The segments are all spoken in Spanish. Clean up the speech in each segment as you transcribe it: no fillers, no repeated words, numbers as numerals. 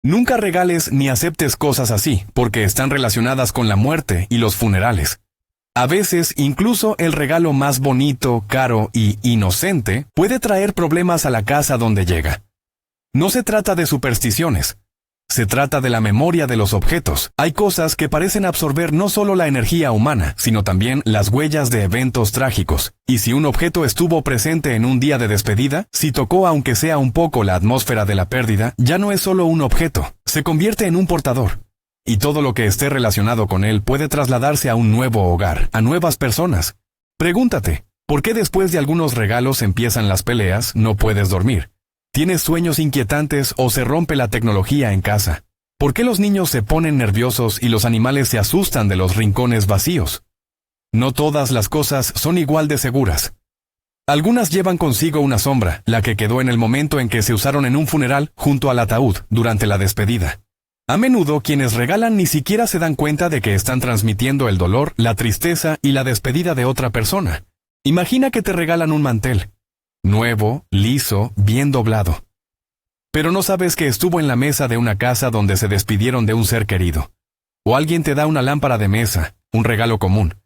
Nunca regales ni aceptes cosas así, porque están relacionadas con la muerte y los funerales. A veces, incluso el regalo más bonito, caro y inocente puede traer problemas a la casa donde llega. No se trata de supersticiones. Se trata de la memoria de los objetos. Hay cosas que parecen absorber no solo la energía humana, sino también las huellas de eventos trágicos. Y si un objeto estuvo presente en un día de despedida, si tocó aunque sea un poco la atmósfera de la pérdida, ya no es solo un objeto, se convierte en un portador. Y todo lo que esté relacionado con él puede trasladarse a un nuevo hogar, a nuevas personas. Pregúntate, ¿por qué después de algunos regalos empiezan las peleas, no puedes dormir? ¿Tienes sueños inquietantes o se rompe la tecnología en casa? ¿Por qué los niños se ponen nerviosos y los animales se asustan de los rincones vacíos? No todas las cosas son igual de seguras. Algunas llevan consigo una sombra, la que quedó en el momento en que se usaron en un funeral junto al ataúd durante la despedida. A menudo quienes regalan ni siquiera se dan cuenta de que están transmitiendo el dolor, la tristeza y la despedida de otra persona. Imagina que te regalan un mantel. Nuevo, liso, bien doblado. Pero no sabes que estuvo en la mesa de una casa donde se despidieron de un ser querido. O alguien te da una lámpara de mesa, un regalo común.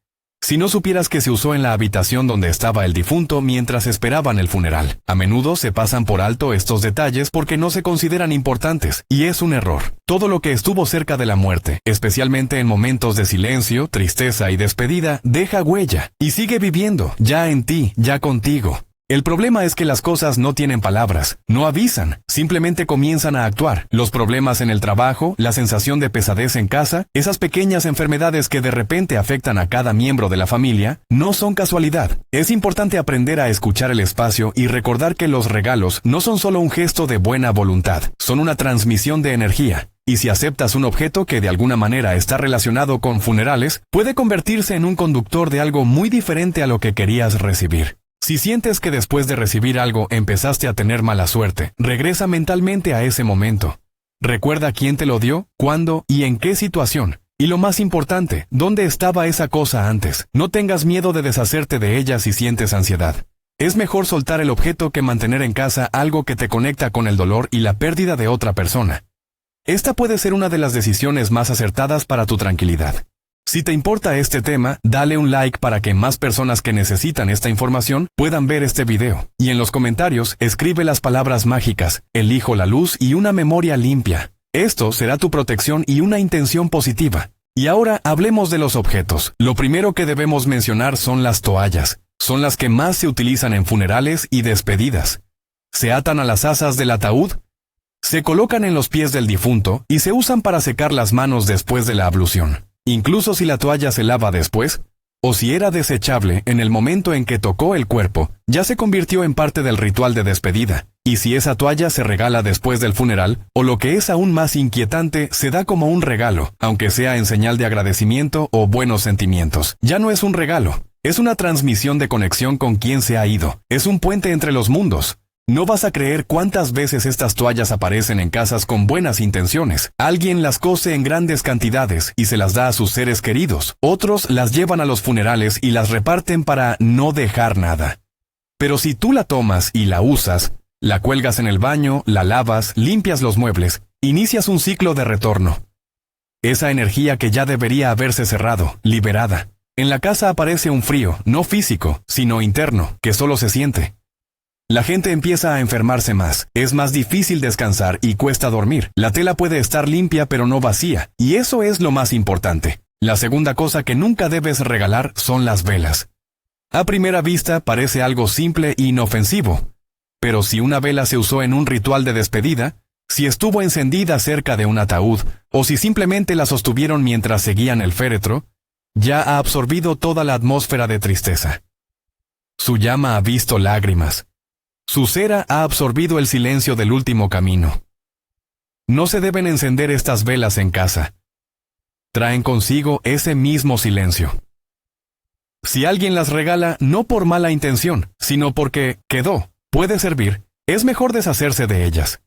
Si no supieras que se usó en la habitación donde estaba el difunto mientras esperaban el funeral. A menudo se pasan por alto estos detalles porque no se consideran importantes, y es un error. Todo lo que estuvo cerca de la muerte, especialmente en momentos de silencio, tristeza y despedida, deja huella, y sigue viviendo, ya en ti, ya contigo. El problema es que las cosas no tienen palabras, no avisan, simplemente comienzan a actuar. Los problemas en el trabajo, la sensación de pesadez en casa, esas pequeñas enfermedades que de repente afectan a cada miembro de la familia, no son casualidad. Es importante aprender a escuchar el espacio y recordar que los regalos no son solo un gesto de buena voluntad, son una transmisión de energía. Y si aceptas un objeto que de alguna manera está relacionado con funerales, puede convertirse en un conductor de algo muy diferente a lo que querías recibir. Si sientes que después de recibir algo empezaste a tener mala suerte, regresa mentalmente a ese momento. Recuerda quién te lo dio, cuándo y en qué situación. Y lo más importante, ¿dónde estaba esa cosa antes? No tengas miedo de deshacerte de ella si sientes ansiedad. Es mejor soltar el objeto que mantener en casa algo que te conecta con el dolor y la pérdida de otra persona. Esta puede ser una de las decisiones más acertadas para tu tranquilidad. Si te importa este tema, dale un like para que más personas que necesitan esta información puedan ver este video. Y en los comentarios, escribe las palabras mágicas, elijo la luz y una memoria limpia. Esto será tu protección y una intención positiva. Y ahora hablemos de los objetos. Lo primero que debemos mencionar son las toallas. Son las que más se utilizan en funerales y despedidas. Se atan a las asas del ataúd, se colocan en los pies del difunto y se usan para secar las manos después de la ablución. Incluso si la toalla se lava después, o si era desechable en el momento en que tocó el cuerpo, ya se convirtió en parte del ritual de despedida. Y si esa toalla se regala después del funeral, o lo que es aún más inquietante, se da como un regalo, aunque sea en señal de agradecimiento o buenos sentimientos. Ya no es un regalo, es una transmisión de conexión con quien se ha ido. Es un puente entre los mundos. No vas a creer cuántas veces estas toallas aparecen en casas con buenas intenciones. Alguien las cose en grandes cantidades y se las da a sus seres queridos. Otros las llevan a los funerales y las reparten para no dejar nada. Pero si tú la tomas y la usas, la cuelgas en el baño, la lavas, limpias los muebles, inicias un ciclo de retorno. Esa energía que ya debería haberse cerrado, liberada. En la casa aparece un frío, no físico, sino interno, que solo se siente. La gente empieza a enfermarse más, es más difícil descansar y cuesta dormir. La tela puede estar limpia pero no vacía, y eso es lo más importante. La segunda cosa que nunca debes regalar son las velas. A primera vista parece algo simple e inofensivo, pero si una vela se usó en un ritual de despedida, si estuvo encendida cerca de un ataúd, o si simplemente la sostuvieron mientras seguían el féretro, ya ha absorbido toda la atmósfera de tristeza. Su llama ha visto lágrimas. Su cera ha absorbido el silencio del último camino. No se deben encender estas velas en casa. Traen consigo ese mismo silencio. Si alguien las regala no por mala intención, sino porque puede servir, es mejor deshacerse de ellas.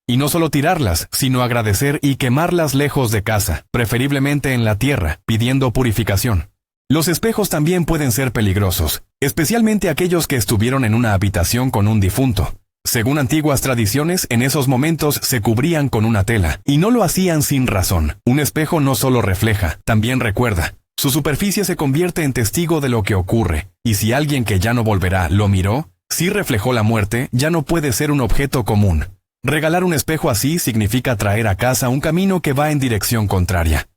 Y no solo tirarlas, sino agradecer y quemarlas lejos de casa, preferiblemente en la tierra, pidiendo purificación. Los espejos también pueden ser peligrosos, especialmente aquellos que estuvieron en una habitación con un difunto. Según antiguas tradiciones, en esos momentos se cubrían con una tela, y no lo hacían sin razón. Un espejo no solo refleja, también recuerda. Su superficie se convierte en testigo de lo que ocurre, y si alguien que ya no volverá lo miró, si reflejó la muerte, ya no puede ser un objeto común. Regalar un espejo así significa traer a casa un camino que va en dirección contraria.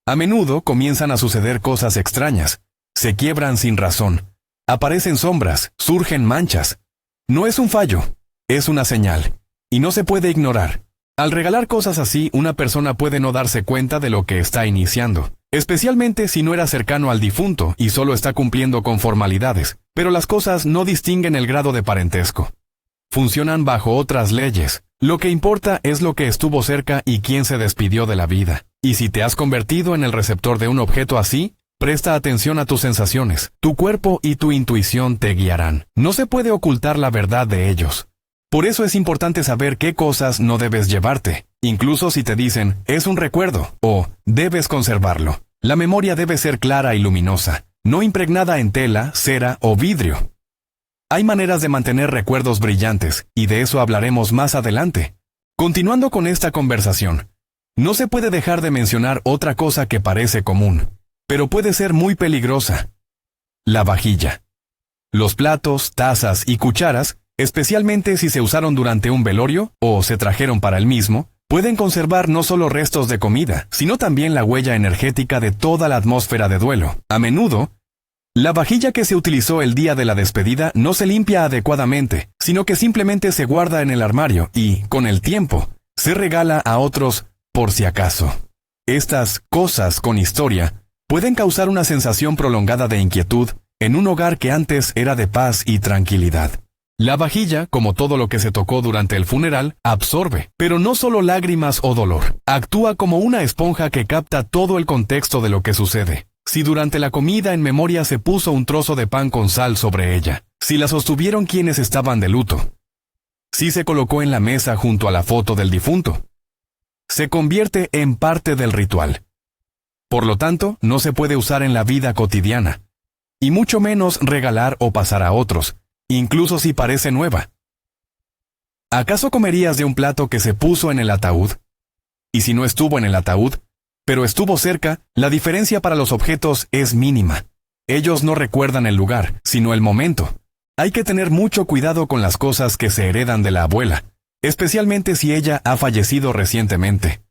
A menudo comienzan a suceder cosas extrañas. Se quiebran sin razón. Aparecen sombras, surgen manchas. No es un fallo, es una señal, y no se puede ignorar. Al regalar cosas así, una persona puede no darse cuenta de lo que está iniciando, especialmente si no era cercano al difunto y solo está cumpliendo con formalidades, pero las cosas no distinguen el grado de parentesco. Funcionan bajo otras leyes. Lo que importa es lo que estuvo cerca y quién se despidió de la vida. Y si te has convertido en el receptor de un objeto así, presta atención a tus sensaciones. Tu cuerpo y tu intuición te guiarán. No se puede ocultar la verdad de ellos. Por eso es importante saber qué cosas no debes llevarte, incluso si te dicen, es un recuerdo, o debes conservarlo. La memoria debe ser clara y luminosa, no impregnada en tela, cera o vidrio. Hay maneras de mantener recuerdos brillantes, y de eso hablaremos más adelante. Continuando con esta conversación, no se puede dejar de mencionar otra cosa que parece común, pero puede ser muy peligrosa. La vajilla. Los platos, tazas y cucharas, especialmente si se usaron durante un velorio o se trajeron para el mismo, pueden conservar no solo restos de comida, sino también la huella energética de toda la atmósfera de duelo. A menudo, la vajilla que se utilizó el día de la despedida no se limpia adecuadamente, sino que simplemente se guarda en el armario y, con el tiempo, se regala a otros por si acaso. Estas cosas con historia pueden causar una sensación prolongada de inquietud en un hogar que antes era de paz y tranquilidad. La vajilla, como todo lo que se tocó durante el funeral, absorbe, pero no solo lágrimas o dolor. Actúa como una esponja que capta todo el contexto de lo que sucede. Si durante la comida en memoria se puso un trozo de pan con sal sobre ella, si la sostuvieron quienes estaban de luto, si se colocó en la mesa junto a la foto del difunto, se convierte en parte del ritual. Por lo tanto, no se puede usar en la vida cotidiana, y mucho menos regalar o pasar a otros, incluso si parece nueva. ¿Acaso comerías de un plato que se puso en el ataúd? Y si no estuvo en el ataúd, pero estuvo cerca, la diferencia para los objetos es mínima. Ellos no recuerdan el lugar, sino el momento. Hay que tener mucho cuidado con las cosas que se heredan de la abuela, especialmente si ella ha fallecido recientemente.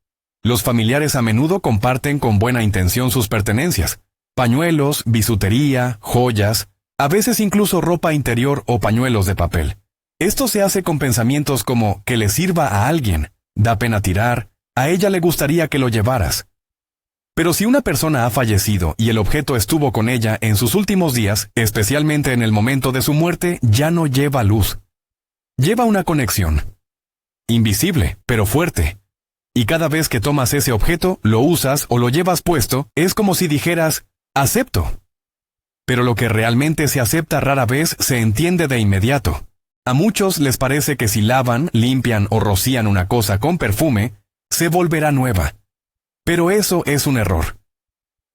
Los familiares a menudo comparten con buena intención sus pertenencias, pañuelos, bisutería, joyas, a veces incluso ropa interior o pañuelos de papel. Esto se hace con pensamientos como que le sirva a alguien, da pena tirar, a ella le gustaría que lo llevaras. Pero si una persona ha fallecido y el objeto estuvo con ella en sus últimos días, especialmente en el momento de su muerte, ya no lleva luz. Lleva una conexión. Invisible, pero fuerte. Y cada vez que tomas ese objeto, lo usas o lo llevas puesto, es como si dijeras, acepto. Pero lo que realmente se acepta rara vez se entiende de inmediato. A muchos les parece que si lavan, limpian o rocían una cosa con perfume, se volverá nueva. Pero eso es un error.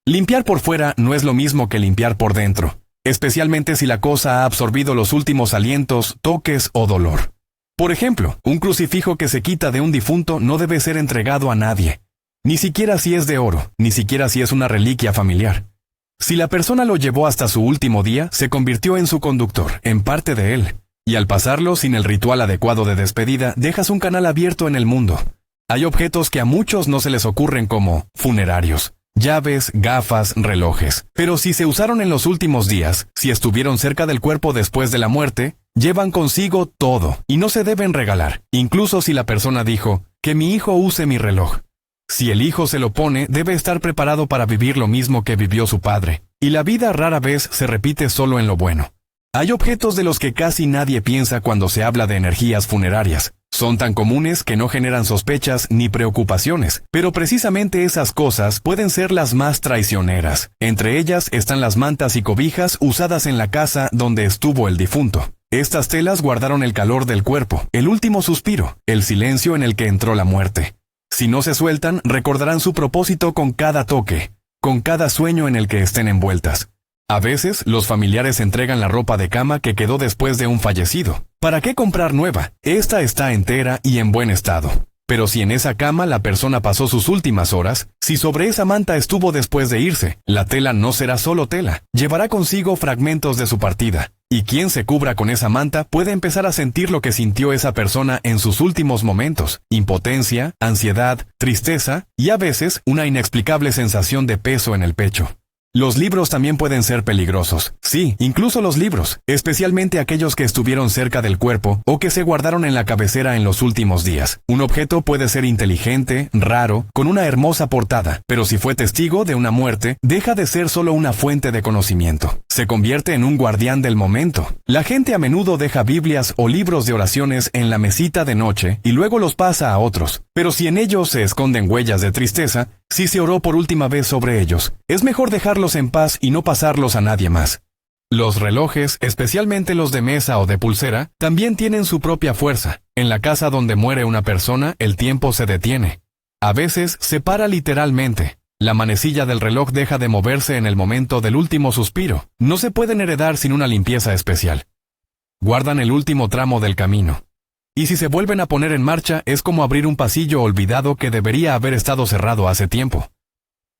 Limpiar por fuera no es lo mismo que limpiar por dentro, especialmente si la cosa ha absorbido los últimos alientos, toques o dolor. Por ejemplo, un crucifijo que se quita de un difunto no debe ser entregado a nadie, ni siquiera si es de oro, ni siquiera si es una reliquia familiar. Si la persona lo llevó hasta su último día, se convirtió en su conductor, en parte de él, y al pasarlo sin el ritual adecuado de despedida, dejas un canal abierto en el mundo. Hay objetos que a muchos no se les ocurren como funerarios, llaves, gafas, relojes. Pero si se usaron en los últimos días, si estuvieron cerca del cuerpo después de la muerte, llevan consigo todo y no se deben regalar, incluso si la persona dijo, que mi hijo use mi reloj. Si el hijo se lo pone, debe estar preparado para vivir lo mismo que vivió su padre, y la vida rara vez se repite solo en lo bueno. Hay objetos de los que casi nadie piensa cuando se habla de energías funerarias. Son tan comunes que no generan sospechas ni preocupaciones, pero precisamente esas cosas pueden ser las más traicioneras. Entre ellas están las mantas y cobijas usadas en la casa donde estuvo el difunto. Estas telas guardaron el calor del cuerpo, el último suspiro, el silencio en el que entró la muerte. Si no se sueltan, recordarán su propósito con cada toque, con cada sueño en el que estén envueltas. A veces, los familiares entregan la ropa de cama que quedó después de un fallecido. ¿Para qué comprar nueva? Esta está entera y en buen estado. Pero si en esa cama la persona pasó sus últimas horas, si sobre esa manta estuvo después de irse, la tela no será solo tela, llevará consigo fragmentos de su partida. Y quien se cubra con esa manta puede empezar a sentir lo que sintió esa persona en sus últimos momentos: impotencia, ansiedad, tristeza y a veces una inexplicable sensación de peso en el pecho. Los libros también pueden ser peligrosos. Sí, incluso los libros, especialmente aquellos que estuvieron cerca del cuerpo o que se guardaron en la cabecera en los últimos días. Un objeto puede ser inteligente, raro, con una hermosa portada, pero si fue testigo de una muerte, deja de ser solo una fuente de conocimiento. Se convierte en un guardián del momento. La gente a menudo deja Biblias o libros de oraciones en la mesita de noche y luego los pasa a otros. Pero si en ellos se esconden huellas de tristeza, si se oró por última vez sobre ellos, es mejor dejarlos en paz y no pasarlos a nadie más. Los relojes, especialmente los de mesa o de pulsera, también tienen su propia fuerza. En la casa donde muere una persona, el tiempo se detiene. A veces se para literalmente. La manecilla del reloj deja de moverse en el momento del último suspiro. No se pueden heredar sin una limpieza especial. Guardan el último tramo del camino. Y si se vuelven a poner en marcha, es como abrir un pasillo olvidado que debería haber estado cerrado hace tiempo.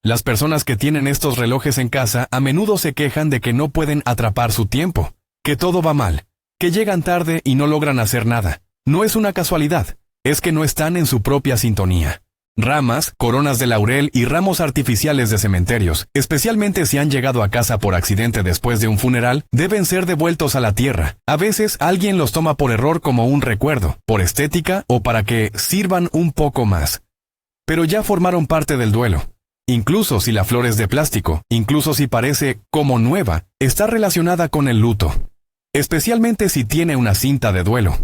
Las personas que tienen estos relojes en casa a menudo se quejan de que no pueden atrapar su tiempo, que todo va mal, que llegan tarde y no logran hacer nada. No es una casualidad, es que no están en su propia sintonía. Ramas, coronas de laurel y ramos artificiales de cementerios, especialmente si han llegado a casa por accidente después de un funeral, deben ser devueltos a la tierra. A veces alguien los toma por error como un recuerdo, por estética o para que sirvan un poco más. Pero ya formaron parte del duelo. Incluso si la flor es de plástico, incluso si parece como nueva, está relacionada con el luto. Especialmente si tiene una cinta de duelo.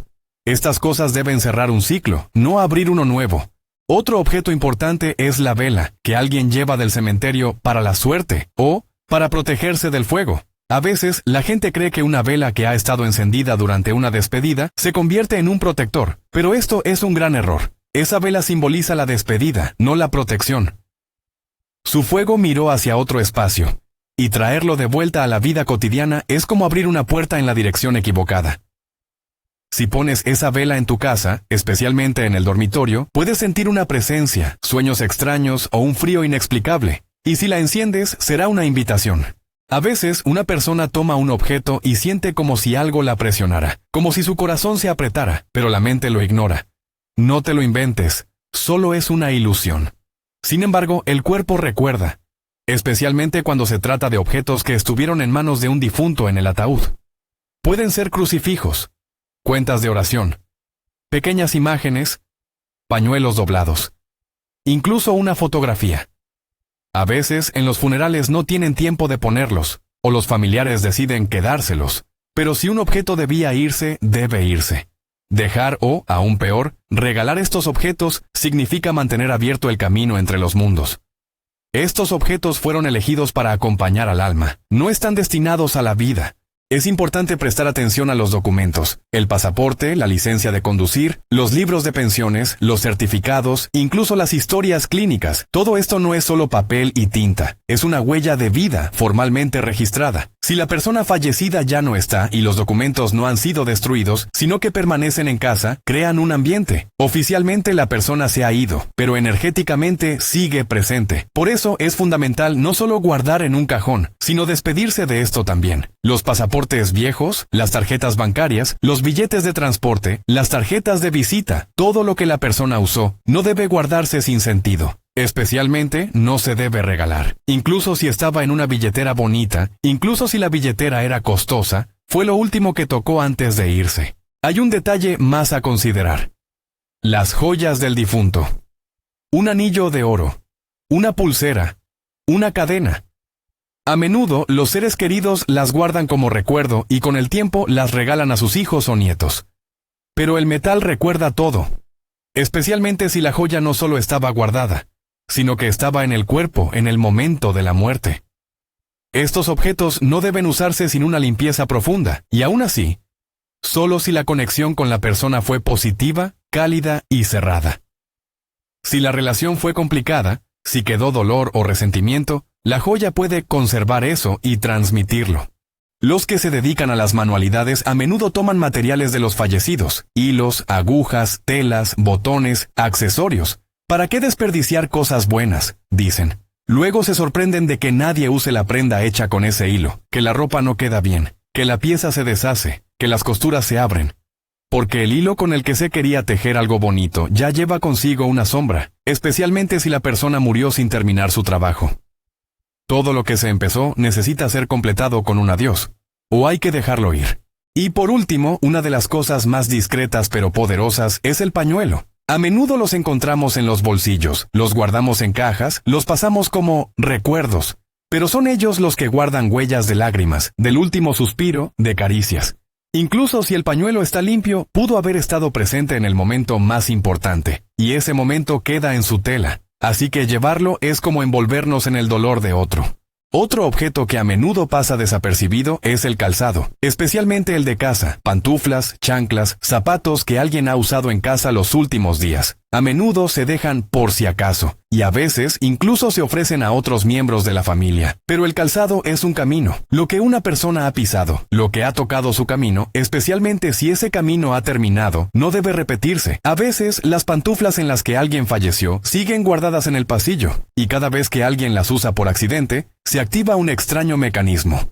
Estas cosas deben cerrar un ciclo, no abrir uno nuevo. Otro objeto importante es la vela, que alguien lleva del cementerio para la suerte o para protegerse del fuego. A veces, la gente cree que una vela que ha estado encendida durante una despedida se convierte en un protector, pero esto es un gran error. Esa vela simboliza la despedida, no la protección. Su fuego miró hacia otro espacio, y traerlo de vuelta a la vida cotidiana es como abrir una puerta en la dirección equivocada. Si pones esa vela en tu casa, especialmente en el dormitorio, puedes sentir una presencia, sueños extraños o un frío inexplicable. Y si la enciendes, será una invitación. A veces, una persona toma un objeto y siente como si algo la presionara, como si su corazón se apretara, pero la mente lo ignora. No te lo inventes, solo es una ilusión. Sin embargo, el cuerpo recuerda, especialmente cuando se trata de objetos que estuvieron en manos de un difunto en el ataúd. Pueden ser crucifijos, cuentas de oración, pequeñas imágenes, pañuelos doblados, incluso una fotografía. A veces, en los funerales no tienen tiempo de ponerlos, o los familiares deciden quedárselos, pero si un objeto debía irse, debe irse. Dejar o, aún peor, regalar estos objetos significa mantener abierto el camino entre los mundos. Estos objetos fueron elegidos para acompañar al alma, no están destinados a la vida. Es importante prestar atención a los documentos, el pasaporte, la licencia de conducir, los libros de pensiones, los certificados, incluso las historias clínicas. Todo esto no es solo papel y tinta, es una huella de vida formalmente registrada. Si la persona fallecida ya no está y los documentos no han sido destruidos, sino que permanecen en casa, crean un ambiente. Oficialmente la persona se ha ido, pero energéticamente sigue presente. Por eso es fundamental no solo guardar en un cajón, sino despedirse de esto también. Los pasaportes viejos, las tarjetas bancarias, los billetes de transporte, las tarjetas de visita, todo lo que la persona usó, no debe guardarse sin sentido. Especialmente, no se debe regalar. Incluso si estaba en una billetera bonita, incluso si la billetera era costosa, fue lo último que tocó antes de irse. Hay un detalle más a considerar. Las joyas del difunto. Un anillo de oro. Una pulsera. Una cadena. A menudo, los seres queridos las guardan como recuerdo y con el tiempo las regalan a sus hijos o nietos. Pero el metal recuerda todo. Especialmente si la joya no solo estaba guardada, sino que estaba en el cuerpo en el momento de la muerte. Estos objetos no deben usarse sin una limpieza profunda, y aún así, solo si la conexión con la persona fue positiva, cálida y cerrada. Si la relación fue complicada, Si quedó dolor o resentimiento, la joya puede conservar eso y transmitirlo. Los que se dedican a las manualidades a menudo toman materiales de los fallecidos, hilos, agujas, telas, botones, accesorios. ¿Para qué desperdiciar cosas buenas?, dicen. Luego se sorprenden de que nadie use la prenda hecha con ese hilo, que la ropa no queda bien, que la pieza se deshace, que las costuras se abren. Porque el hilo con el que se quería tejer algo bonito ya lleva consigo una sombra, especialmente si la persona murió sin terminar su trabajo. Todo lo que se empezó necesita ser completado con un adiós, o hay que dejarlo ir. Y por último, una de las cosas más discretas pero poderosas es el pañuelo. A menudo los encontramos en los bolsillos, los guardamos en cajas, los pasamos como recuerdos, pero son ellos los que guardan huellas de lágrimas, del último suspiro, de caricias. Incluso si el pañuelo está limpio, pudo haber estado presente en el momento más importante, y ese momento queda en su tela. Así que llevarlo es como envolvernos en el dolor de otro. Otro objeto que a menudo pasa desapercibido es el calzado, especialmente el de casa, pantuflas, chanclas, zapatos que alguien ha usado en casa los últimos días. A menudo se dejan por si acaso, y a veces incluso se ofrecen a otros miembros de la familia. Pero el calzado es un camino, lo que una persona ha pisado, lo que ha tocado su camino, especialmente si ese camino ha terminado, no debe repetirse. A veces, las pantuflas en las que alguien falleció siguen guardadas en el pasillo, y cada vez que alguien las usa por accidente, se activa un extraño mecanismo.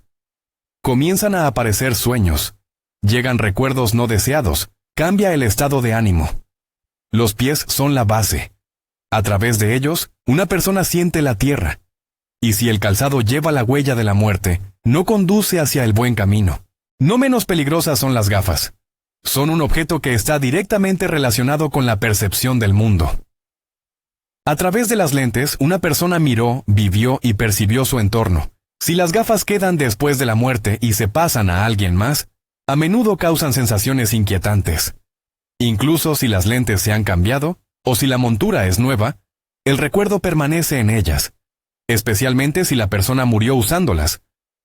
Comienzan a aparecer sueños. Llegan recuerdos no deseados. Cambia el estado de ánimo. Los pies son la base. A través de ellos, una persona siente la tierra. Y si el calzado lleva la huella de la muerte, no conduce hacia el buen camino. No menos peligrosas son las gafas. Son un objeto que está directamente relacionado con la percepción del mundo. A través de las lentes, una persona miró, vivió y percibió su entorno. Si las gafas quedan después de la muerte y se pasan a alguien más, a menudo causan sensaciones inquietantes. Incluso si las lentes se han cambiado, o si la montura es nueva, el recuerdo permanece en ellas, especialmente si la persona murió usándolas,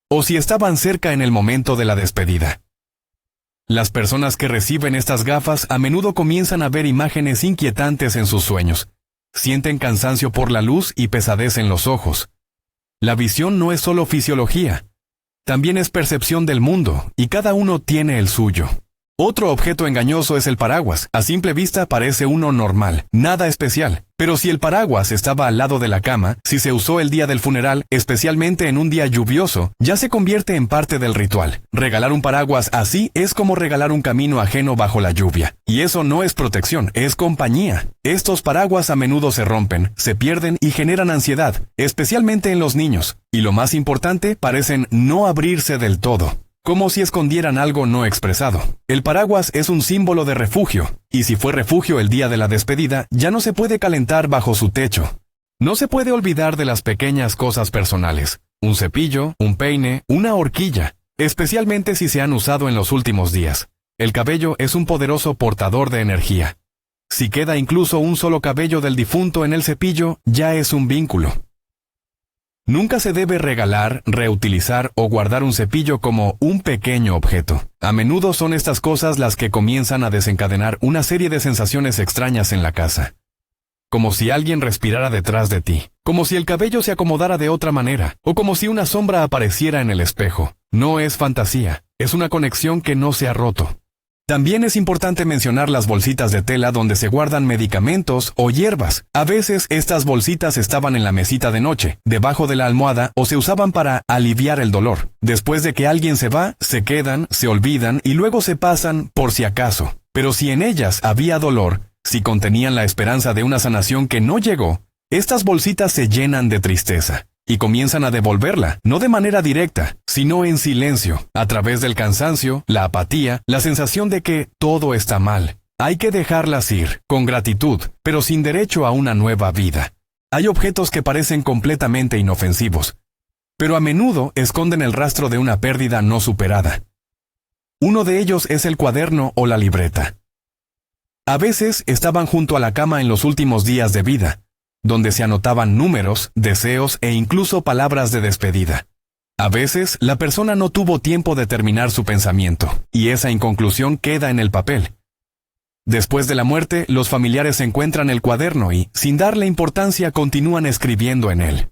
o si estaban cerca en el momento de la despedida. Las personas que reciben estas gafas a menudo comienzan a ver imágenes inquietantes en sus sueños. Sienten cansancio por la luz y pesadez en los ojos. La visión no es solo fisiología, también es percepción del mundo, y cada uno tiene el suyo. Otro objeto engañoso es el paraguas. A simple vista parece uno normal, nada especial. Pero si el paraguas estaba al lado de la cama, si se usó el día del funeral, especialmente en un día lluvioso, ya se convierte en parte del ritual. Regalar un paraguas así es como regalar un camino ajeno bajo la lluvia. Y eso no es protección, es compañía. Estos paraguas a menudo se rompen, se pierden y generan ansiedad, especialmente en los niños. Y lo más importante, parecen no abrirse del todo, como si escondieran algo no expresado. El paraguas es un símbolo de refugio, y si fue refugio el día de la despedida, ya no se puede calentar bajo su techo. No se puede olvidar de las pequeñas cosas personales, un cepillo, un peine, una horquilla, especialmente si se han usado en los últimos días. El cabello es un poderoso portador de energía. Si queda incluso un solo cabello del difunto en el cepillo, ya es un vínculo. Nunca se debe regalar, reutilizar o guardar un cepillo como un pequeño objeto. A menudo son estas cosas las que comienzan a desencadenar una serie de sensaciones extrañas en la casa. Como si alguien respirara detrás de ti, como si el cabello se acomodara de otra manera, o como si una sombra apareciera en el espejo. No es fantasía, es una conexión que no se ha roto. También es importante mencionar las bolsitas de tela donde se guardan medicamentos o hierbas. A veces estas bolsitas estaban en la mesita de noche, debajo de la almohada, o se usaban para aliviar el dolor. Después de que alguien se va, se quedan, se olvidan y luego se pasan por si acaso. Pero si en ellas había dolor, si contenían la esperanza de una sanación que no llegó, estas bolsitas se llenan de tristeza. Y comienzan a devolverla, no de manera directa, sino en silencio, a través del cansancio, la apatía, la sensación de que todo está mal. Hay que dejarlas ir, con gratitud, pero sin derecho a una nueva vida. Hay objetos que parecen completamente inofensivos, pero a menudo esconden el rastro de una pérdida no superada. Uno de ellos es el cuaderno o la libreta. A veces estaban junto a la cama en los últimos días de vida, donde se anotaban números, deseos e incluso palabras de despedida. A veces, la persona no tuvo tiempo de terminar su pensamiento, y esa inconclusión queda en el papel. Después de la muerte, los familiares encuentran el cuaderno y, sin darle importancia, continúan escribiendo en él.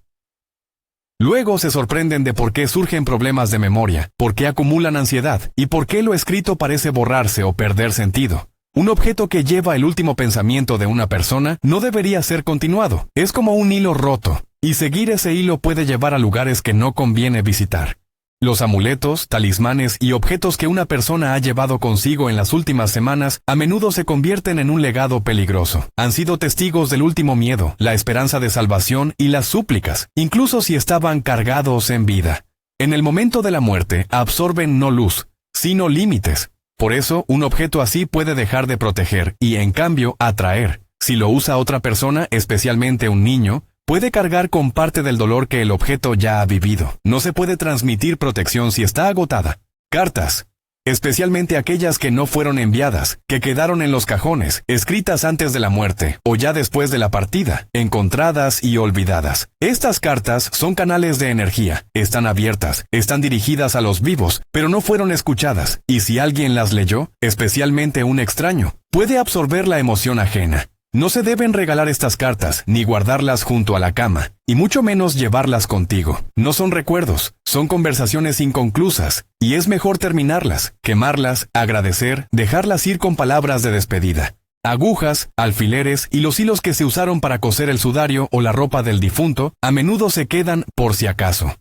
Luego se sorprenden de por qué surgen problemas de memoria, por qué acumulan ansiedad y por qué lo escrito parece borrarse o perder sentido. Un objeto que lleva el último pensamiento de una persona no debería ser continuado. Es como un hilo roto, y seguir ese hilo puede llevar a lugares que no conviene visitar. Los amuletos, talismanes y objetos que una persona ha llevado consigo en las últimas semanas a menudo se convierten en un legado peligroso. Han sido testigos del último miedo, la esperanza de salvación y las súplicas, incluso si estaban cargados en vida. En el momento de la muerte absorben no luz, sino límites. Por eso, un objeto así puede dejar de proteger y, en cambio, atraer. Si lo usa otra persona, especialmente un niño, puede cargar con parte del dolor que el objeto ya ha vivido. No se puede transmitir protección si está agotada. Cartas, especialmente aquellas que no fueron enviadas, que quedaron en los cajones, escritas antes de la muerte o ya después de la partida, encontradas y olvidadas. Estas cartas son canales de energía, están abiertas, están dirigidas a los vivos, pero no fueron escuchadas, y si alguien las leyó, especialmente un extraño, puede absorber la emoción ajena. No se deben regalar estas cartas, ni guardarlas junto a la cama, y mucho menos llevarlas contigo. No son recuerdos, son conversaciones inconclusas, y es mejor terminarlas, quemarlas, agradecer, dejarlas ir con palabras de despedida. Agujas, alfileres y los hilos que se usaron para coser el sudario o la ropa del difunto, a menudo se quedan por si acaso.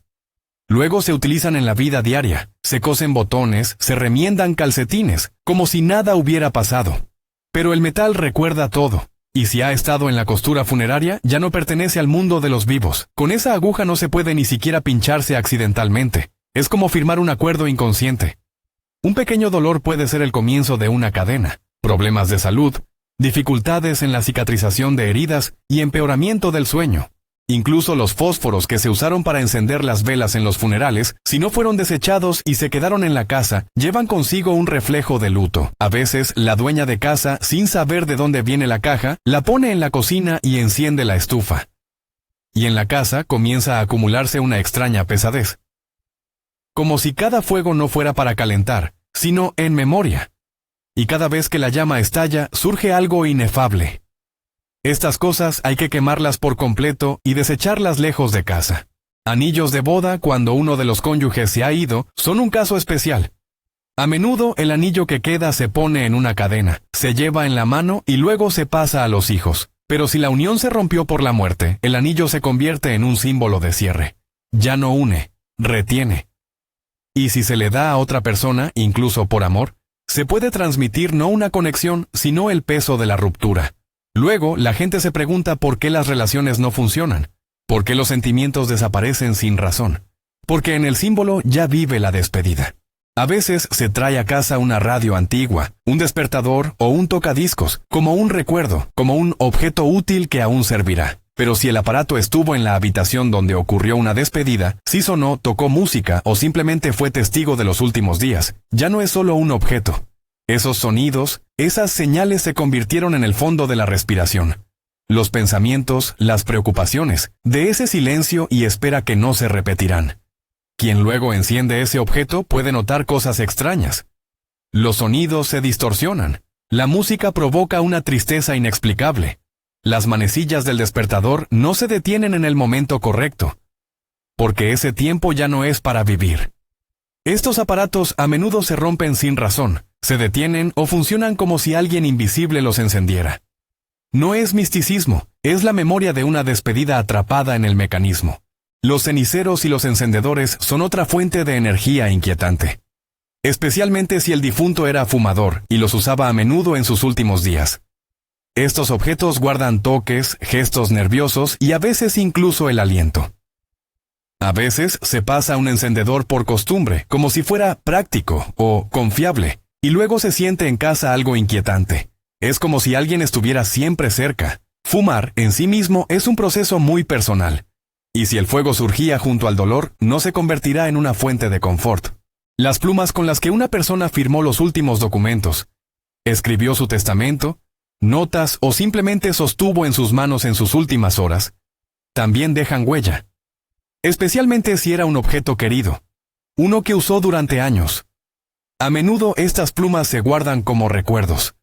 Luego se utilizan en la vida diaria, se cosen botones, se remiendan calcetines, como si nada hubiera pasado. Pero el metal recuerda todo. Y si ha estado en la costura funeraria, ya no pertenece al mundo de los vivos. Con esa aguja no se puede ni siquiera pincharse accidentalmente. Es como firmar un acuerdo inconsciente. Un pequeño dolor puede ser el comienzo de una cadena. Problemas de salud, dificultades en la cicatrización de heridas y empeoramiento del sueño. Incluso los fósforos que se usaron para encender las velas en los funerales, si no fueron desechados y se quedaron en la casa, llevan consigo un reflejo de luto. A veces, la dueña de casa, sin saber de dónde viene la caja, la pone en la cocina y enciende la estufa. Y en la casa comienza a acumularse una extraña pesadez. Como si cada fuego no fuera para calentar, sino en memoria. Y cada vez que la llama estalla, surge algo inefable. Estas cosas hay que quemarlas por completo y desecharlas lejos de casa. Anillos de boda cuando uno de los cónyuges se ha ido son un caso especial. A menudo el anillo que queda se pone en una cadena, se lleva en la mano y luego se pasa a los hijos. Pero si la unión se rompió por la muerte, el anillo se convierte en un símbolo de cierre. Ya no une, retiene. Y si se le da a otra persona, incluso por amor, se puede transmitir no una conexión, sino el peso de la ruptura. Luego, la gente se pregunta por qué las relaciones no funcionan, por qué los sentimientos desaparecen sin razón, porque en el símbolo ya vive la despedida. A veces se trae a casa una radio antigua, un despertador o un tocadiscos, como un recuerdo, como un objeto útil que aún servirá. Pero si el aparato estuvo en la habitación donde ocurrió una despedida, si sonó, tocó música o simplemente fue testigo de los últimos días, ya no es solo un objeto. Esos sonidos, esas señales se convirtieron en el fondo de la respiración. Los pensamientos, las preocupaciones, de ese silencio y espera que no se repetirán. Quien luego enciende ese objeto puede notar cosas extrañas. Los sonidos se distorsionan. La música provoca una tristeza inexplicable. Las manecillas del despertador no se detienen en el momento correcto, porque ese tiempo ya no es para vivir. Estos aparatos a menudo se rompen sin razón, se detienen o funcionan como si alguien invisible los encendiera. No es misticismo, es la memoria de una despedida atrapada en el mecanismo. Los ceniceros y los encendedores son otra fuente de energía inquietante. Especialmente si el difunto era fumador y los usaba a menudo en sus últimos días. Estos objetos guardan toques, gestos nerviosos y a veces incluso el aliento. A veces se pasa un encendedor por costumbre, como si fuera práctico o confiable, y luego se siente en casa algo inquietante. Es como si alguien estuviera siempre cerca. Fumar en sí mismo es un proceso muy personal. Y si el fuego surgía junto al dolor, no se convertirá en una fuente de confort. Las plumas con las que una persona firmó los últimos documentos, escribió su testamento, notas o simplemente sostuvo en sus manos en sus últimas horas, también dejan huella. Especialmente si era un objeto querido, uno que usó durante años. A menudo estas plumas se guardan como recuerdos,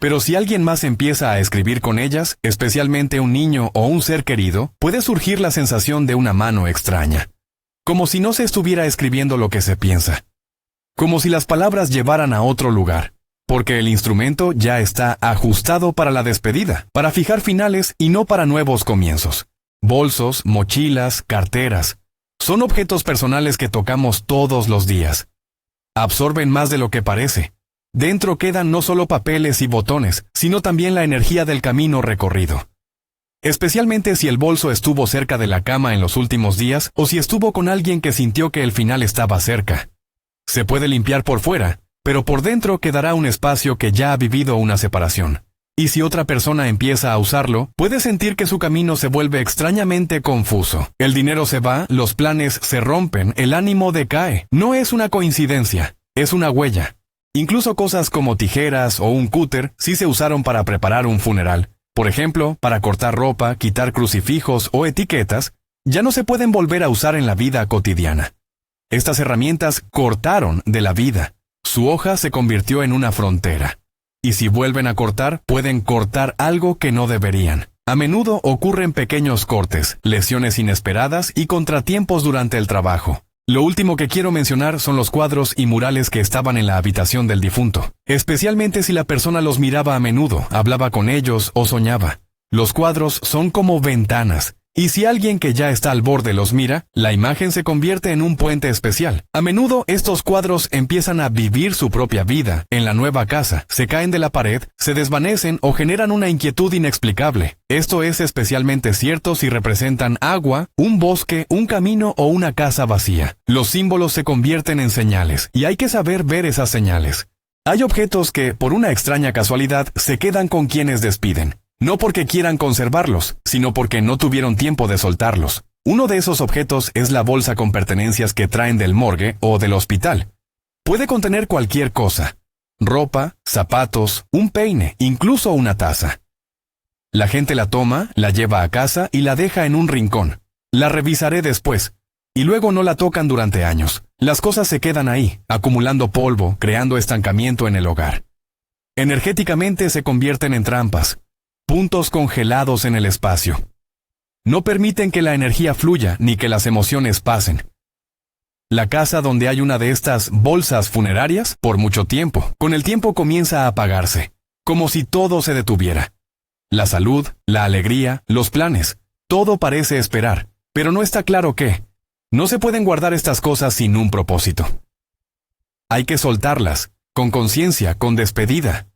Pero si alguien más empieza a escribir con ellas, especialmente un niño o un ser querido, puede surgir la sensación de una mano extraña. Como si no se estuviera escribiendo lo que se piensa. Como si las palabras llevaran a otro lugar. Porque el instrumento ya está ajustado para la despedida, para fijar finales y no para nuevos comienzos. Bolsos, mochilas, carteras. Son objetos personales que tocamos todos los días. Absorben más de lo que parece. Dentro quedan no solo papeles y botones, sino también la energía del camino recorrido. Especialmente si el bolso estuvo cerca de la cama en los últimos días o si estuvo con alguien que sintió que el final estaba cerca. Se puede limpiar por fuera, pero por dentro quedará un espacio que ya ha vivido una separación. Y si otra persona empieza a usarlo, puede sentir que su camino se vuelve extrañamente confuso. El dinero se va, los planes se rompen, el ánimo decae. No es una coincidencia, es una huella. Incluso cosas como tijeras o un cúter sí se usaron para preparar un funeral. Por ejemplo, para cortar ropa, quitar crucifijos o etiquetas, ya no se pueden volver a usar en la vida cotidiana. Estas herramientas cortaron de la vida. Su hoja se convirtió en una frontera. Y si vuelven a cortar, pueden cortar algo que no deberían. A menudo ocurren pequeños cortes, lesiones inesperadas y contratiempos durante el trabajo. Lo último que quiero mencionar son los cuadros y murales que estaban en la habitación del difunto, especialmente si la persona los miraba a menudo, hablaba con ellos o soñaba. Los cuadros son como ventanas, y si alguien que ya está al borde los mira, la imagen se convierte en un puente especial. A menudo estos cuadros empiezan a vivir su propia vida en la nueva casa, se caen de la pared, se desvanecen o generan una inquietud inexplicable. Esto es especialmente cierto si representan agua, un bosque, un camino o una casa vacía. Los símbolos se convierten en señales, y hay que saber ver esas señales. Hay objetos que, por una extraña casualidad, se quedan con quienes despiden. No porque quieran conservarlos, sino porque no tuvieron tiempo de soltarlos. Uno de esos objetos es la bolsa con pertenencias que traen del morgue o del hospital. Puede contener cualquier cosa. Ropa, zapatos, un peine, incluso una taza. La gente la toma, la lleva a casa y la deja en un rincón. La revisaré después. Y luego no la tocan durante años. Las cosas se quedan ahí, acumulando polvo, creando estancamiento en el hogar. Energéticamente se convierten en trampas. Puntos congelados en el espacio. No permiten que la energía fluya ni que las emociones pasen. La casa donde hay una de estas bolsas funerarias, por mucho tiempo, con el tiempo comienza a apagarse, como si todo se detuviera. La salud, la alegría, los planes, todo parece esperar, pero no está claro qué. No se pueden guardar estas cosas sin un propósito. Hay que soltarlas, con conciencia, con despedida.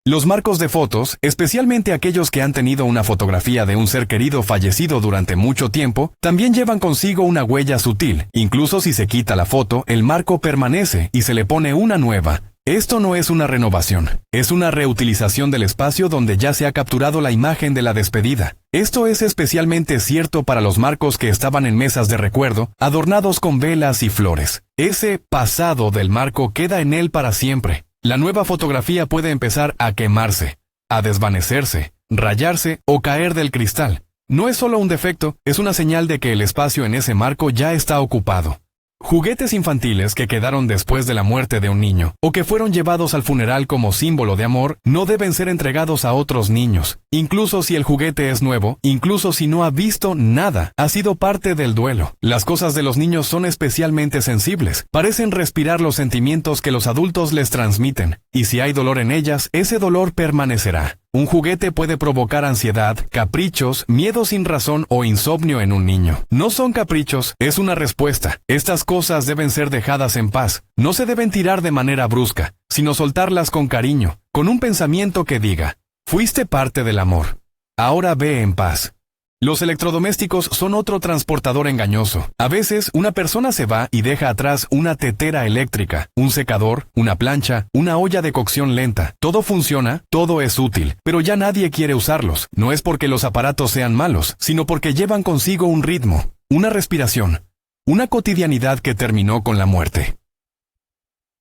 Los marcos de fotos, especialmente aquellos que han tenido una fotografía de un ser querido fallecido durante mucho tiempo, también llevan consigo una huella sutil. Incluso si se quita la foto, el marco permanece y se le pone una nueva. Esto no es una renovación, es una reutilización del espacio donde ya se ha capturado la imagen de la despedida. Esto es especialmente cierto para los marcos que estaban en mesas de recuerdo, adornados con velas y flores. Ese pasado del marco queda en él para siempre. La nueva fotografía puede empezar a quemarse, a desvanecerse, rayarse o caer del cristal. No es solo un defecto, es una señal de que el espacio en ese marco ya está ocupado. Juguetes infantiles que quedaron después de la muerte de un niño, o que fueron llevados al funeral como símbolo de amor, no deben ser entregados a otros niños. Incluso si el juguete es nuevo, incluso si no ha visto nada, ha sido parte del duelo. Las cosas de los niños son especialmente sensibles, parecen respirar los sentimientos que los adultos les transmiten, y si hay dolor en ellas, ese dolor permanecerá. Un juguete puede provocar ansiedad, caprichos, miedo sin razón o insomnio en un niño. No son caprichos, es una respuesta. Estas cosas deben ser dejadas en paz. No se deben tirar de manera brusca, sino soltarlas con cariño, con un pensamiento que diga, fuiste parte del amor. Ahora ve en paz. Los electrodomésticos son otro transportador engañoso. A veces, una persona se va y deja atrás una tetera eléctrica, un secador, una plancha, una olla de cocción lenta. Todo funciona, todo es útil, pero ya nadie quiere usarlos. No es porque los aparatos sean malos, sino porque llevan consigo un ritmo, una respiración, una cotidianidad que terminó con la muerte.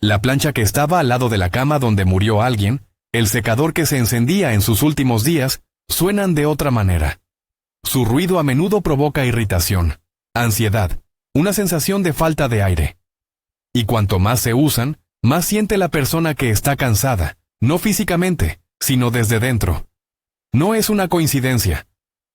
La plancha que estaba al lado de la cama donde murió alguien, el secador que se encendía en sus últimos días, suenan de otra manera. Su ruido a menudo provoca irritación, ansiedad, una sensación de falta de aire. Y cuanto más se usan, más siente la persona que está cansada, no físicamente, sino desde dentro. No es una coincidencia.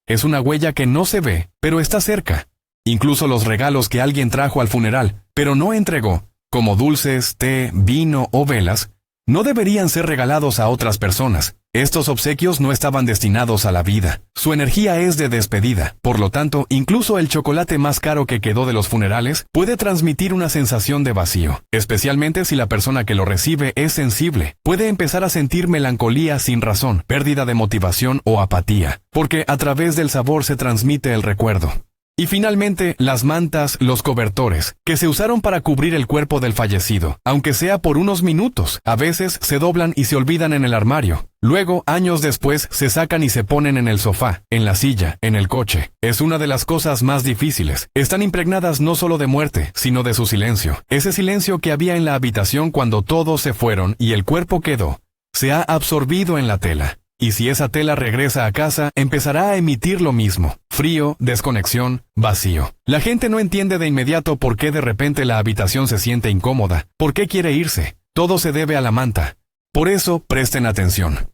Es una huella que no se ve, pero está cerca. Incluso los regalos que alguien trajo al funeral, pero no entregó, como dulces, té, vino o velas, no deberían ser regalados a otras personas. Estos obsequios no estaban destinados a la vida. Su energía es de despedida. Por lo tanto, incluso el chocolate más caro que quedó de los funerales puede transmitir una sensación de vacío. Especialmente si la persona que lo recibe es sensible. Puede empezar a sentir melancolía sin razón, pérdida de motivación o apatía, porque a través del sabor se transmite el recuerdo. Y finalmente, las mantas, los cobertores, que se usaron para cubrir el cuerpo del fallecido, aunque sea por unos minutos, a veces se doblan y se olvidan en el armario. Luego, años después, se sacan y se ponen en el sofá, en la silla, en el coche. Es una de las cosas más difíciles. Están impregnadas no solo de muerte, sino de su silencio. Ese silencio que había en la habitación cuando todos se fueron y el cuerpo quedó, se ha absorbido en la tela. Y si esa tela regresa a casa, empezará a emitir lo mismo. Frío, desconexión, vacío. La gente no entiende de inmediato por qué de repente la habitación se siente incómoda. ¿Por qué quiere irse? Todo se debe a la manta. Por eso, presten atención.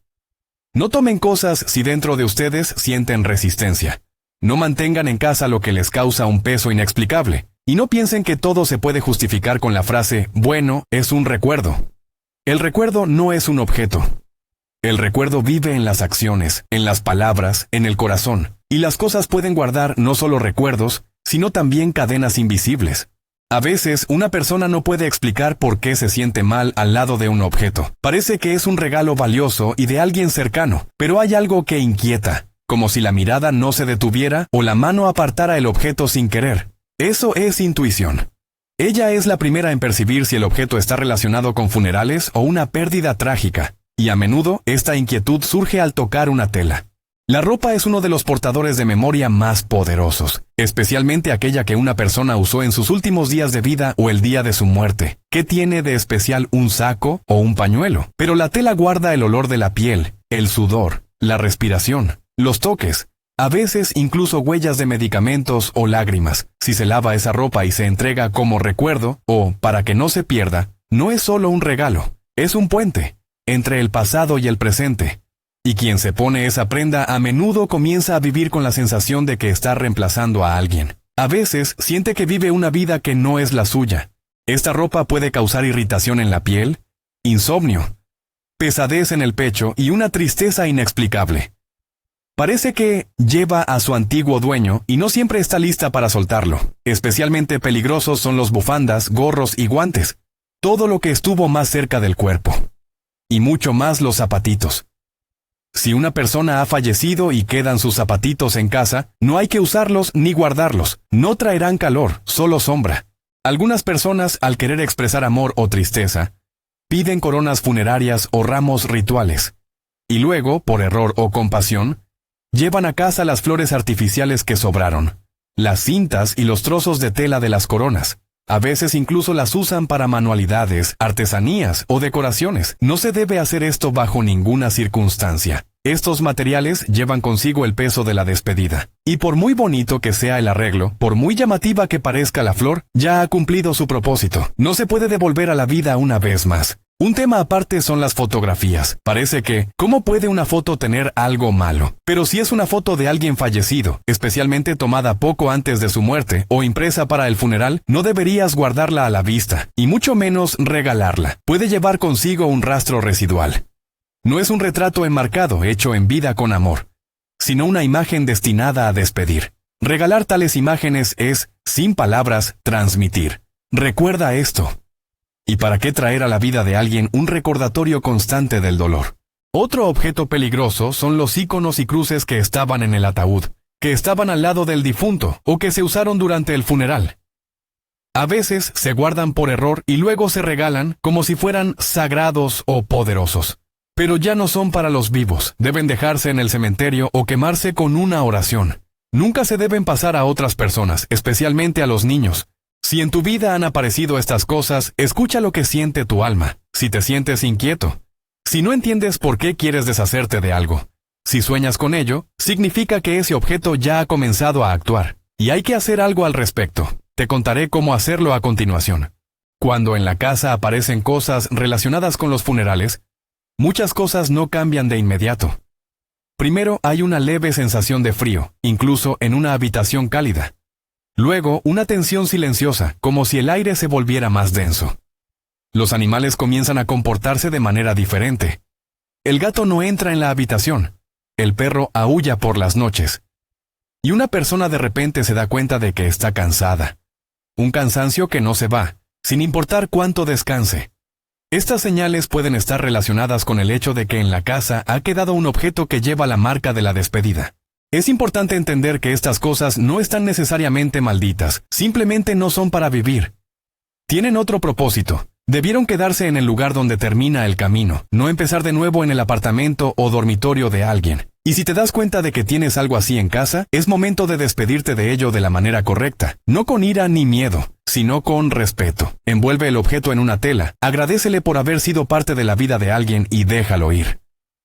No tomen cosas si dentro de ustedes sienten resistencia. No mantengan en casa lo que les causa un peso inexplicable. Y no piensen que todo se puede justificar con la frase, bueno, es un recuerdo. El recuerdo no es un objeto. El recuerdo vive en las acciones, en las palabras, en el corazón, y las cosas pueden guardar no solo recuerdos, sino también cadenas invisibles. A veces, una persona no puede explicar por qué se siente mal al lado de un objeto. Parece que es un regalo valioso y de alguien cercano, pero hay algo que inquieta, como si la mirada no se detuviera o la mano apartara el objeto sin querer. Eso es intuición. Ella es la primera en percibir si el objeto está relacionado con funerales o una pérdida trágica. Y a menudo, esta inquietud surge al tocar una tela. La ropa es uno de los portadores de memoria más poderosos, especialmente aquella que una persona usó en sus últimos días de vida o el día de su muerte. ¿Qué tiene de especial un saco o un pañuelo? Pero la tela guarda el olor de la piel, el sudor, la respiración, los toques, a veces incluso huellas de medicamentos o lágrimas. Si se lava esa ropa y se entrega como recuerdo, o para que no se pierda, no es solo un regalo, es un puente entre el pasado y el presente. Y quien se pone esa prenda a menudo comienza a vivir con la sensación de que está reemplazando a alguien. A veces siente que vive una vida que no es la suya. Esta ropa puede causar irritación en la piel, insomnio, pesadez en el pecho y una tristeza inexplicable. Parece que lleva a su antiguo dueño y no siempre está lista para soltarlo. Especialmente peligrosos son los bufandas, gorros y guantes. Todo lo que estuvo más cerca del cuerpo. Y mucho más los zapatitos. Si una persona ha fallecido y quedan sus zapatitos en casa, no hay que usarlos ni guardarlos. No traerán calor, solo sombra. Algunas personas, al querer expresar amor o tristeza, piden coronas funerarias o ramos rituales. Y luego, por error o compasión, llevan a casa las flores artificiales que sobraron, las cintas y los trozos de tela de las coronas. A veces incluso las usan para manualidades, artesanías o decoraciones. No se debe hacer esto bajo ninguna circunstancia. Estos materiales llevan consigo el peso de la despedida. Y por muy bonito que sea el arreglo, por muy llamativa que parezca la flor, ya ha cumplido su propósito. No se puede devolver a la vida una vez más. Un tema aparte son las fotografías. Parece que, ¿cómo puede una foto tener algo malo? Pero si es una foto de alguien fallecido, especialmente tomada poco antes de su muerte o impresa para el funeral, no deberías guardarla a la vista, y mucho menos regalarla. Puede llevar consigo un rastro residual. No es un retrato enmarcado hecho en vida con amor, sino una imagen destinada a despedir. Regalar tales imágenes es, sin palabras, transmitir. Recuerda esto. ¿Y para qué traer a la vida de alguien un recordatorio constante del dolor? Otro objeto peligroso son los íconos y cruces que estaban en el ataúd, que estaban al lado del difunto o que se usaron durante el funeral. A veces se guardan por error y luego se regalan como si fueran sagrados o poderosos. Pero ya no son para los vivos, deben dejarse en el cementerio o quemarse con una oración. Nunca se deben pasar a otras personas, especialmente a los niños. Si en tu vida han aparecido estas cosas, escucha lo que siente tu alma. Si te sientes inquieto, si no entiendes por qué quieres deshacerte de algo, si sueñas con ello, significa que ese objeto ya ha comenzado a actuar, y hay que hacer algo al respecto. Te contaré cómo hacerlo a continuación. Cuando en la casa aparecen cosas relacionadas con los funerales, Muchas cosas no cambian de inmediato. Primero hay una leve sensación de frío, incluso en una habitación cálida. Luego, una tensión silenciosa, como si el aire se volviera más denso. Los animales comienzan a comportarse de manera diferente. El gato no entra en la habitación. El perro aúlla por las noches. Y una persona de repente se da cuenta de que está cansada. Un cansancio que no se va, sin importar cuánto descanse. Estas señales pueden estar relacionadas con el hecho de que en la casa ha quedado un objeto que lleva la marca de la despedida. Es importante entender que estas cosas no están necesariamente malditas, simplemente no son para vivir. Tienen otro propósito. Debieron quedarse en el lugar donde termina el camino, no empezar de nuevo en el apartamento o dormitorio de alguien. Y si te das cuenta de que tienes algo así en casa, es momento de despedirte de ello de la manera correcta, no con ira ni miedo, sino con respeto. Envuelve el objeto en una tela, agradécele por haber sido parte de la vida de alguien y déjalo ir.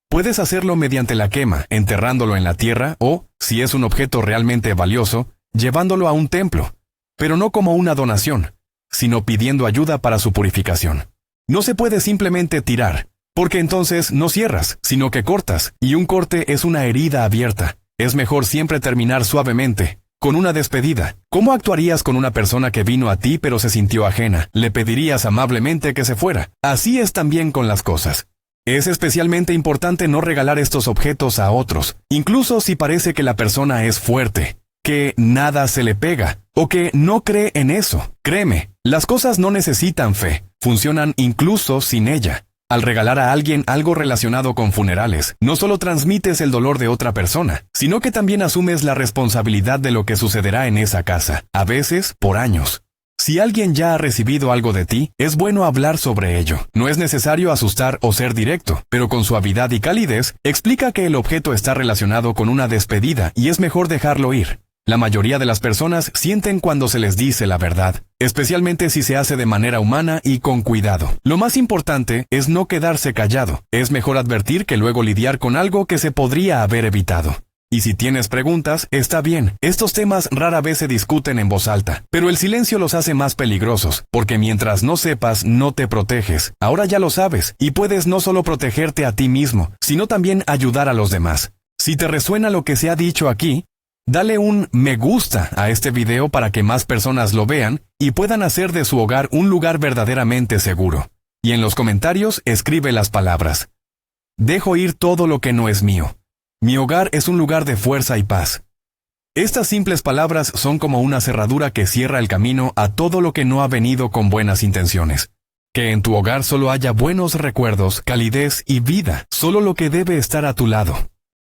Puedes hacerlo mediante la quema, enterrándolo en la tierra o, si es un objeto realmente valioso, llevándolo a un templo, pero no como una donación, sino pidiendo ayuda para su purificación. No se puede simplemente tirar, porque entonces no cierras, sino que cortas, y un corte es una herida abierta. Es mejor siempre terminar suavemente, con una despedida. ¿Cómo actuarías con una persona que vino a ti pero se sintió ajena? Le pedirías amablemente que se fuera. Así es también con las cosas. Es especialmente importante no regalar estos objetos a otros, incluso si parece que la persona es fuerte, que nada se le pega, o que no cree en eso. Créeme, las cosas no necesitan fe, funcionan incluso sin ella. Al regalar a alguien algo relacionado con funerales, no solo transmites el dolor de otra persona, sino que también asumes la responsabilidad de lo que sucederá en esa casa, a veces por años. Si alguien ya ha recibido algo de ti, es bueno hablar sobre ello. No es necesario asustar o ser directo, pero con suavidad y calidez, explica que el objeto está relacionado con una despedida y es mejor dejarlo ir. La mayoría de las personas sienten cuando se les dice la verdad, especialmente si se hace de manera humana y con cuidado. Lo más importante es no quedarse callado. Es mejor advertir que luego lidiar con algo que se podría haber evitado. Y si tienes preguntas, está bien. Estos temas rara vez se discuten en voz alta, pero el silencio los hace más peligrosos, porque mientras no sepas, no te proteges. Ahora ya lo sabes, y puedes no solo protegerte a ti mismo, sino también ayudar a los demás. Si te resuena lo que se ha dicho aquí, dale un me gusta a este video para que más personas lo vean y puedan hacer de su hogar un lugar verdaderamente seguro. Y en los comentarios escribe las palabras: dejo ir todo lo que no es mío. Mi hogar es un lugar de fuerza y paz. Estas simples palabras son como una cerradura que cierra el camino a todo lo que no ha venido con buenas intenciones. Que en tu hogar solo haya buenos recuerdos, calidez y vida, solo lo que debe estar a tu lado.